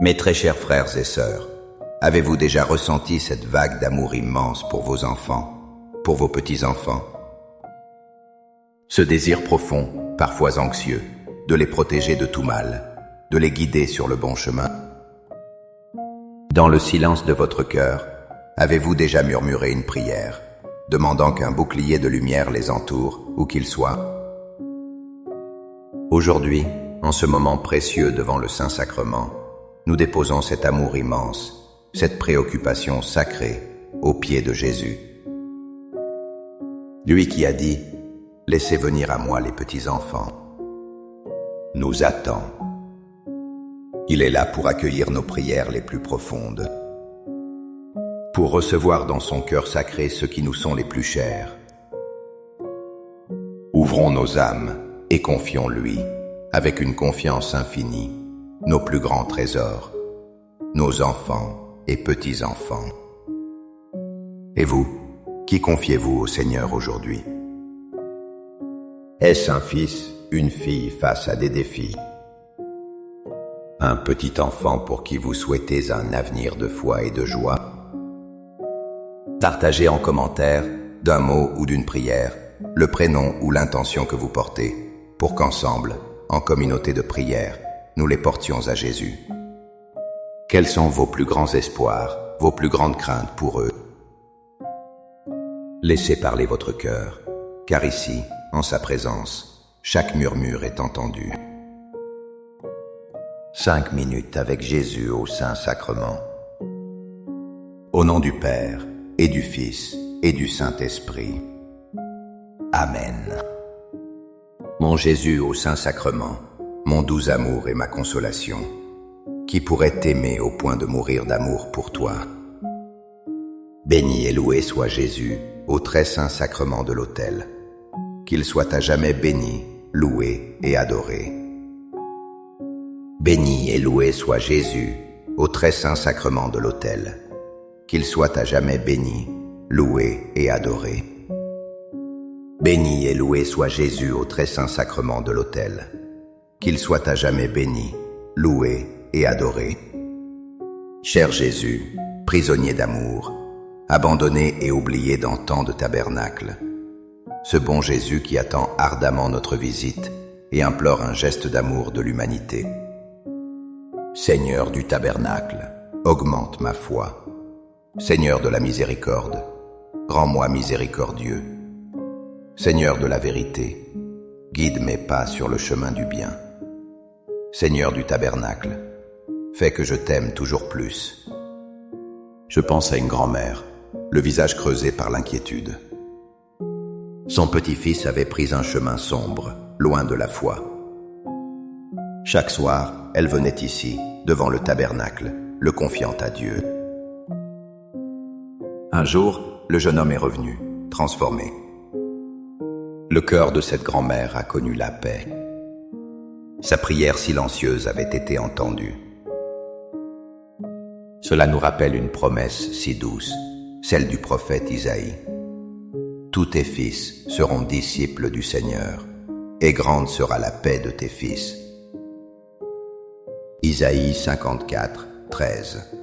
Mes très chers frères et sœurs, avez-vous déjà ressenti cette vague d'amour immense pour vos enfants, pour vos petits-enfants? Ce désir profond, parfois anxieux, de les protéger de tout mal, de les guider sur le bon chemin. Dans le silence de votre cœur, avez-vous déjà murmuré une prière, demandant qu'un bouclier de lumière les entoure, où qu'il soit? Aujourd'hui, en ce moment précieux devant le Saint-Sacrement, nous déposons cet amour immense, cette préoccupation sacrée, aux pieds de Jésus. Lui qui a dit « Laissez venir à moi les petits-enfants », nous attend. Il est là pour accueillir nos prières les plus profondes, pour recevoir dans son cœur sacré ceux qui nous sont les plus chers. Ouvrons nos âmes et confions-lui, avec une confiance infinie, nos plus grands trésors, nos enfants et petits-enfants. Et vous, qui confiez-vous au Seigneur aujourd'hui? Est-ce un fils, une fille face à des défis? Un petit enfant pour qui vous souhaitez un avenir de foi et de joie? Partagez en commentaire, d'un mot ou d'une prière, le prénom ou l'intention que vous portez, pour qu'ensemble, en communauté de prière, nous les portions à Jésus. Quels sont vos plus grands espoirs, vos plus grandes craintes pour eux? Laissez parler votre cœur, car ici, en sa présence, chaque murmure est entendu. 5 minutes avec Jésus au Saint-Sacrement. Au nom du Père, et du Fils, et du Saint-Esprit. Amen. Mon Jésus au Saint-Sacrement, mon doux amour et ma consolation, qui pourrait t'aimer au point de mourir d'amour pour toi? Béni et loué soit Jésus au très saint sacrement de l'autel, qu'il soit à jamais béni, loué et adoré. Béni et loué soit Jésus au très saint sacrement de l'autel, qu'il soit à jamais béni, loué et adoré. Béni et loué soit Jésus au très saint sacrement de l'autel, qu'il soit à jamais béni, loué et adoré. Cher Jésus, prisonnier d'amour, abandonné et oublié dans tant de tabernacles, ce bon Jésus qui attend ardemment notre visite et implore un geste d'amour de l'humanité. Seigneur du tabernacle, augmente ma foi. Seigneur de la miséricorde, rends-moi miséricordieux. Seigneur de la vérité, guide mes pas sur le chemin du bien. Seigneur du tabernacle, fais que je t'aime toujours plus. Je pense à une grand-mère, le visage creusé par l'inquiétude. Son petit-fils avait pris un chemin sombre, loin de la foi. Chaque soir, elle venait ici, devant le tabernacle, le confiant à Dieu. Un jour, le jeune homme est revenu, transformé. Le cœur de cette grand-mère a connu la paix. Sa prière silencieuse avait été entendue. Cela nous rappelle une promesse si douce, celle du prophète Isaïe. Tous tes fils seront disciples du Seigneur, et grande sera la paix de tes fils. Isaïe 54, 13.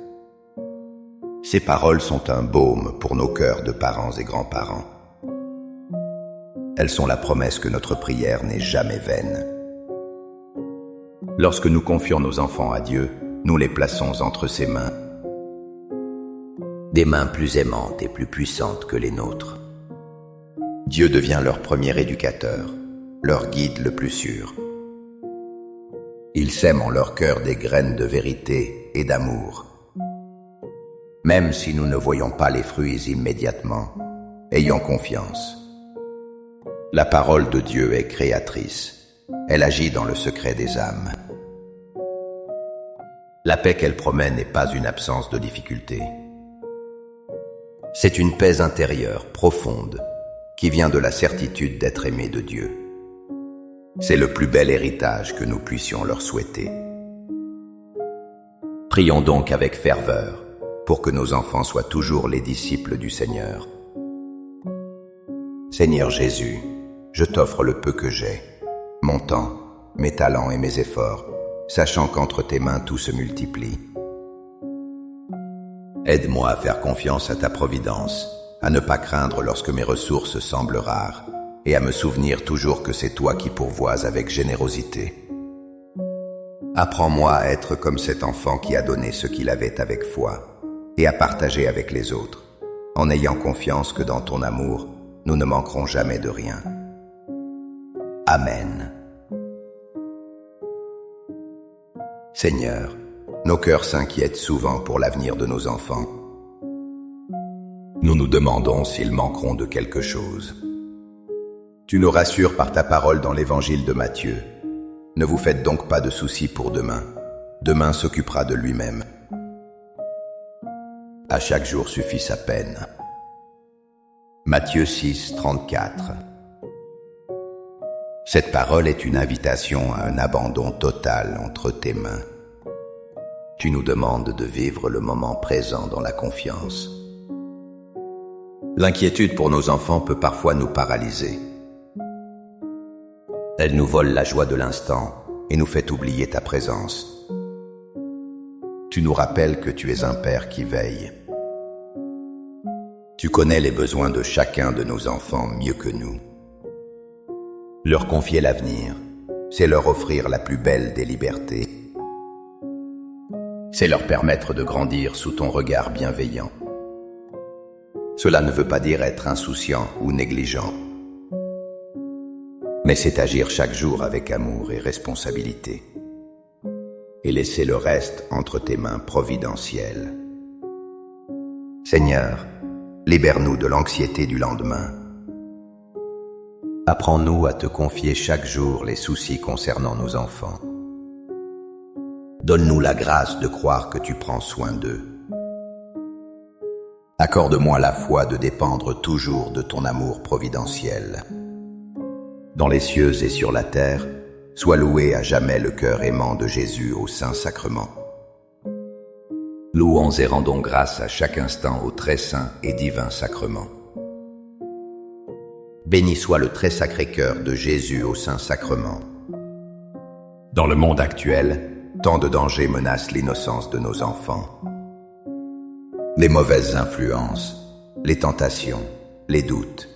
Ces paroles sont un baume pour nos cœurs de parents et grands-parents. Elles sont la promesse que notre prière n'est jamais vaine. Lorsque nous confions nos enfants à Dieu, nous les plaçons entre ses mains, des mains plus aimantes et plus puissantes que les nôtres. Dieu devient leur premier éducateur, leur guide le plus sûr. Il sème en leur cœur des graines de vérité et d'amour. Même si nous ne voyons pas les fruits immédiatement, ayons confiance. La parole de Dieu est créatrice. Elle agit dans le secret des âmes. La paix qu'elle promet n'est pas une absence de difficulté. C'est une paix intérieure, profonde, qui vient de la certitude d'être aimé de Dieu. C'est le plus bel héritage que nous puissions leur souhaiter. Prions donc avec ferveur pour que nos enfants soient toujours les disciples du Seigneur. Seigneur Jésus, je t'offre le peu que j'ai, mon temps, mes talents et mes efforts, sachant qu'entre tes mains tout se multiplie. Aide-moi à faire confiance à ta providence, à ne pas craindre lorsque mes ressources semblent rares, et à me souvenir toujours que c'est toi qui pourvois avec générosité. Apprends-moi à être comme cet enfant qui a donné ce qu'il avait avec foi, et à partager avec les autres, en ayant confiance que dans ton amour, nous ne manquerons jamais de rien. Amen. Seigneur, nos cœurs s'inquiètent souvent pour l'avenir de nos enfants. Nous nous demandons s'ils manqueront de quelque chose. Tu nous rassures par ta parole dans l'évangile de Matthieu. Ne vous faites donc pas de soucis pour demain. Demain s'occupera de lui-même. À chaque jour suffit sa peine. Matthieu 6, 34. Cette parole est une invitation à un abandon total entre tes mains. Tu nous demandes de vivre le moment présent dans la confiance. L'inquiétude pour nos enfants peut parfois nous paralyser. Elle nous vole la joie de l'instant et nous fait oublier ta présence. Tu nous rappelles que tu es un Père qui veille. Tu connais les besoins de chacun de nos enfants mieux que nous. Leur confier l'avenir, c'est leur offrir la plus belle des libertés. C'est leur permettre de grandir sous ton regard bienveillant. Cela ne veut pas dire être insouciant ou négligent, mais c'est agir chaque jour avec amour et responsabilité, et laisser le reste entre tes mains providentielles. Seigneur, libère-nous de l'anxiété du lendemain. Apprends-nous à te confier chaque jour les soucis concernant nos enfants. Donne-nous la grâce de croire que tu prends soin d'eux. Accorde-moi la foi de dépendre toujours de ton amour providentiel. Dans les cieux et sur la terre, sois loué à jamais le cœur aimant de Jésus au Saint-Sacrement. Louons et rendons grâce à chaque instant au très saint et divin sacrement. Béni soit le très sacré cœur de Jésus au Saint-Sacrement. Dans le monde actuel, tant de dangers menacent l'innocence de nos enfants. Les mauvaises influences, les tentations, les doutes.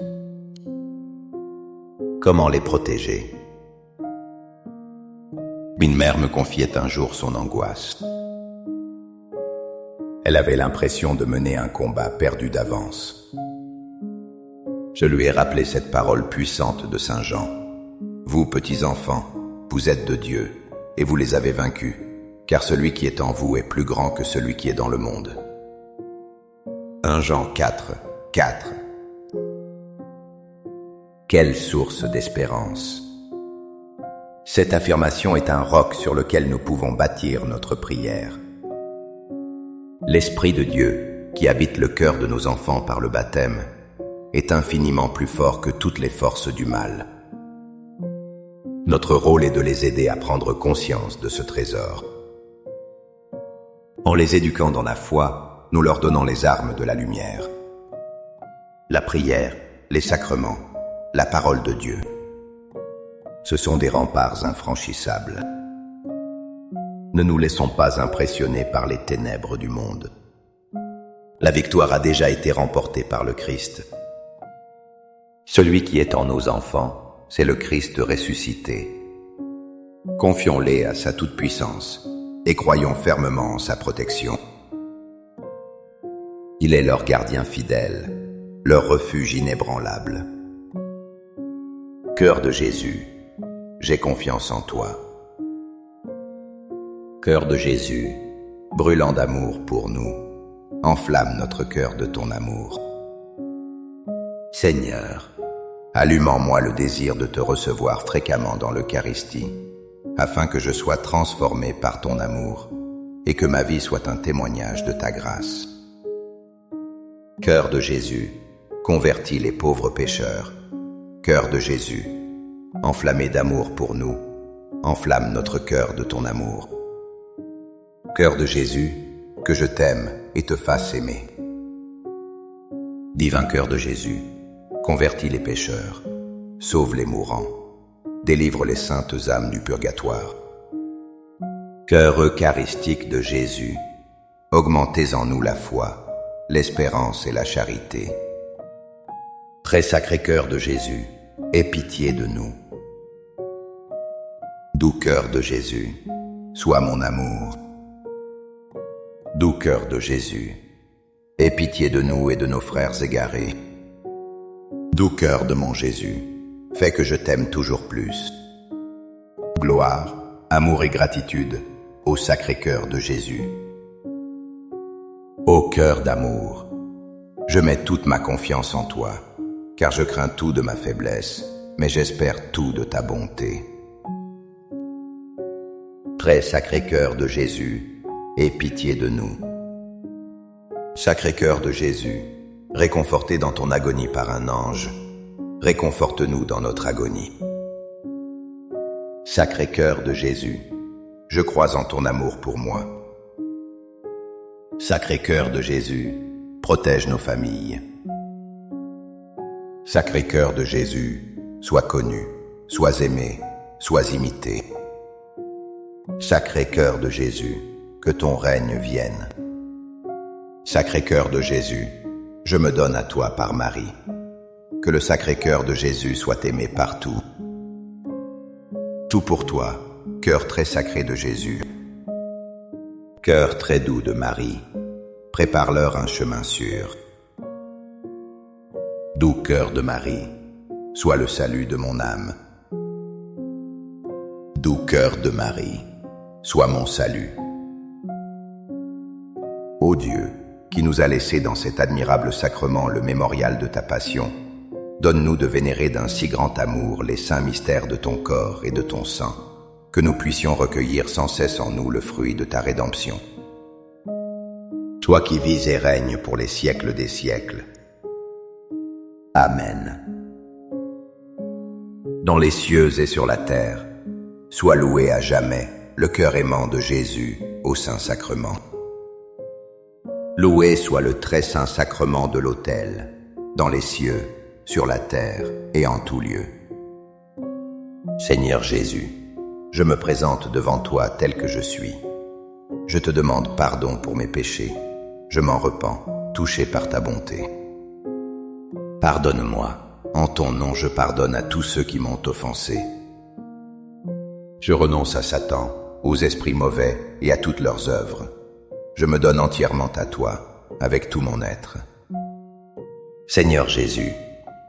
Comment les protéger? Une mère me confiait un jour son angoisse. Elle avait l'impression de mener un combat perdu d'avance. Je lui ai rappelé cette parole puissante de Saint Jean. Vous, petits enfants, vous êtes de Dieu, et vous les avez vaincus, car celui qui est en vous est plus grand que celui qui est dans le monde. 1 Jean 4, 4. Quelle source d'espérance! Cette affirmation est un roc sur lequel nous pouvons bâtir notre prière. L'Esprit de Dieu, qui habite le cœur de nos enfants par le baptême, est infiniment plus fort que toutes les forces du mal. Notre rôle est de les aider à prendre conscience de ce trésor. En les éduquant dans la foi, nous leur donnons les armes de la lumière. La prière, les sacrements, la parole de Dieu. Ce sont des remparts infranchissables. Ne nous laissons pas impressionner par les ténèbres du monde. La victoire a déjà été remportée par le Christ. Celui qui est en nos enfants, c'est le Christ ressuscité. Confions-les à sa toute-puissance et croyons fermement en sa protection. Il est leur gardien fidèle, leur refuge inébranlable. Cœur de Jésus, j'ai confiance en toi. Cœur de Jésus, brûlant d'amour pour nous, enflamme notre cœur de ton amour. Seigneur, allume en moi le désir de te recevoir fréquemment dans l'Eucharistie, afin que je sois transformé par ton amour et que ma vie soit un témoignage de ta grâce. Cœur de Jésus, convertis les pauvres pécheurs. Cœur de Jésus, enflammé d'amour pour nous, enflamme notre cœur de ton amour. Cœur de Jésus, que je t'aime et te fasse aimer. Divin cœur de Jésus, convertis les pécheurs, sauve les mourants, délivre les saintes âmes du purgatoire. Cœur eucharistique de Jésus, augmentez en nous la foi, l'espérance et la charité. Très sacré cœur de Jésus, aie pitié de nous. Doux cœur de Jésus, sois mon amour. Doux cœur de Jésus, aie pitié de nous et de nos frères égarés. Doux cœur de mon Jésus, fais que je t'aime toujours plus. Gloire, amour et gratitude au sacré cœur de Jésus. Ô cœur d'amour, je mets toute ma confiance en toi, car je crains tout de ma faiblesse, mais j'espère tout de ta bonté. Très sacré cœur de Jésus, aie pitié de nous. Sacré cœur de Jésus, réconforté dans ton agonie par un ange, réconforte-nous dans notre agonie. Sacré cœur de Jésus, je crois en ton amour pour moi. Sacré cœur de Jésus, protège nos familles. Sacré cœur de Jésus, sois connu, sois aimé, sois imité. Sacré cœur de Jésus, que ton règne vienne. Sacré cœur de Jésus, je me donne à toi par Marie. Que le sacré cœur de Jésus soit aimé partout. Tout pour toi, cœur très sacré de Jésus. Cœur très doux de Marie, prépare-leur un chemin sûr. Doux cœur de Marie, sois le salut de mon âme. Doux cœur de Marie, sois mon salut. Ô Dieu, qui nous a laissé dans cet admirable sacrement le mémorial de ta passion, donne-nous de vénérer d'un si grand amour les saints mystères de ton corps et de ton sang, que nous puissions recueillir sans cesse en nous le fruit de ta rédemption. Toi qui vis et règnes pour les siècles des siècles. Amen. Dans les cieux et sur la terre, sois loué à jamais le cœur aimant de Jésus au Saint-Sacrement. Loué soit le très saint sacrement de l'autel, dans les cieux, sur la terre et en tout lieu. Seigneur Jésus, je me présente devant toi tel que je suis. Je te demande pardon pour mes péchés. Je m'en repens, touché par ta bonté. Pardonne-moi. En ton nom, je pardonne à tous ceux qui m'ont offensé. Je renonce à Satan, aux esprits mauvais et à toutes leurs œuvres. Je me donne entièrement à toi, avec tout mon être. Seigneur Jésus,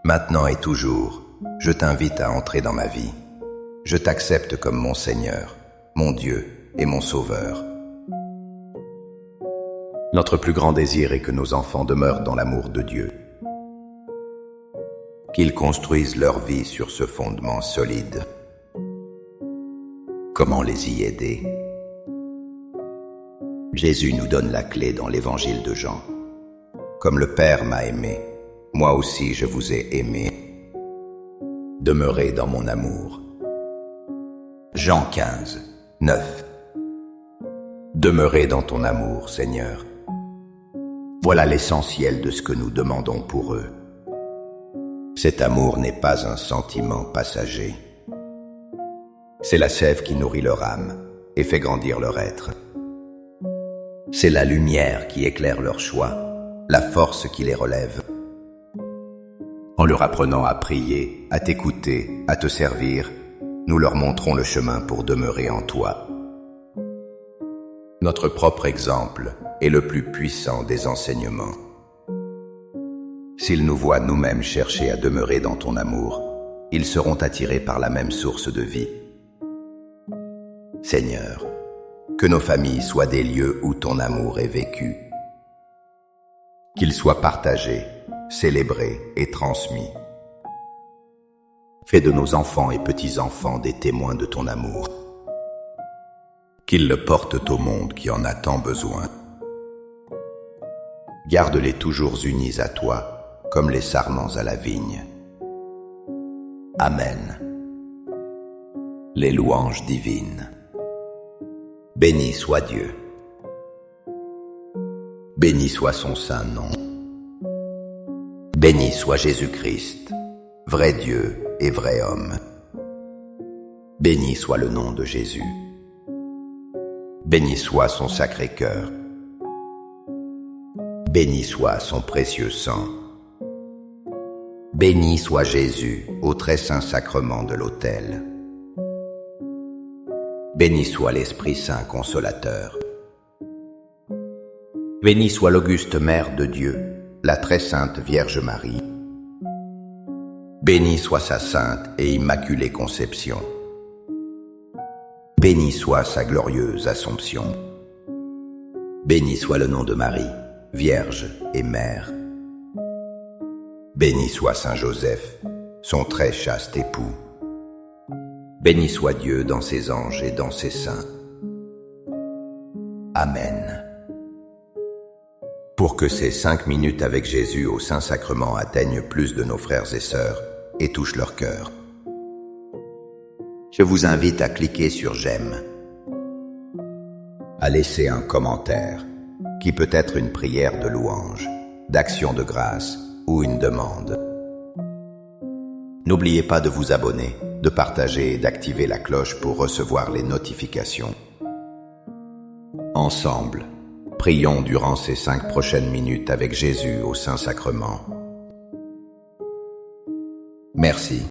maintenant et toujours, je t'invite à entrer dans ma vie. Je t'accepte comme mon Seigneur, mon Dieu et mon Sauveur. Notre plus grand désir est que nos enfants demeurent dans l'amour de Dieu. Qu'ils construisent leur vie sur ce fondement solide. Comment les y aider? Jésus nous donne la clé dans l'évangile de Jean. Comme le Père m'a aimé, moi aussi je vous ai aimé. Demeurez dans mon amour. Jean 15, 9. Demeurez dans ton amour, Seigneur. Voilà l'essentiel de ce que nous demandons pour eux. Cet amour n'est pas un sentiment passager. C'est la sève qui nourrit leur âme et fait grandir leur être. C'est la lumière qui éclaire leur choix, la force qui les relève. En leur apprenant à prier, à t'écouter, à te servir, nous leur montrons le chemin pour demeurer en toi. Notre propre exemple est le plus puissant des enseignements. S'ils nous voient nous-mêmes chercher à demeurer dans ton amour, ils seront attirés par la même source de vie. Seigneur, que nos familles soient des lieux où ton amour est vécu. Qu'il soit partagé, célébré et transmis. Fais de nos enfants et petits-enfants des témoins de ton amour. Qu'ils le portent au monde qui en a tant besoin. Garde-les toujours unis à toi, comme les sarments à la vigne. Amen. Les louanges divines. Béni soit Dieu. Béni soit son saint nom. Béni soit Jésus-Christ, vrai Dieu et vrai homme. Béni soit le nom de Jésus. Béni soit son sacré cœur. Béni soit son précieux sang. Béni soit Jésus au très saint sacrement de l'autel. Béni soit l'Esprit Saint consolateur. Béni soit l'auguste Mère de Dieu, la très sainte Vierge Marie. Béni soit sa sainte et immaculée conception. Béni soit sa glorieuse Assomption. Béni soit le nom de Marie, Vierge et Mère. Béni soit Saint Joseph, son très chaste époux. Béni soit Dieu dans ses anges et dans ses saints. Amen. Pour que ces 5 minutes avec Jésus au Saint-Sacrement atteignent plus de nos frères et sœurs et touchent leur cœur, je vous invite à cliquer sur j'aime, à laisser un commentaire qui peut être une prière de louange, d'action de grâce ou une demande. N'oubliez pas de vous abonner, de partager et d'activer la cloche pour recevoir les notifications. Ensemble, prions durant ces 5 prochaines minutes avec Jésus au Saint-Sacrement. Merci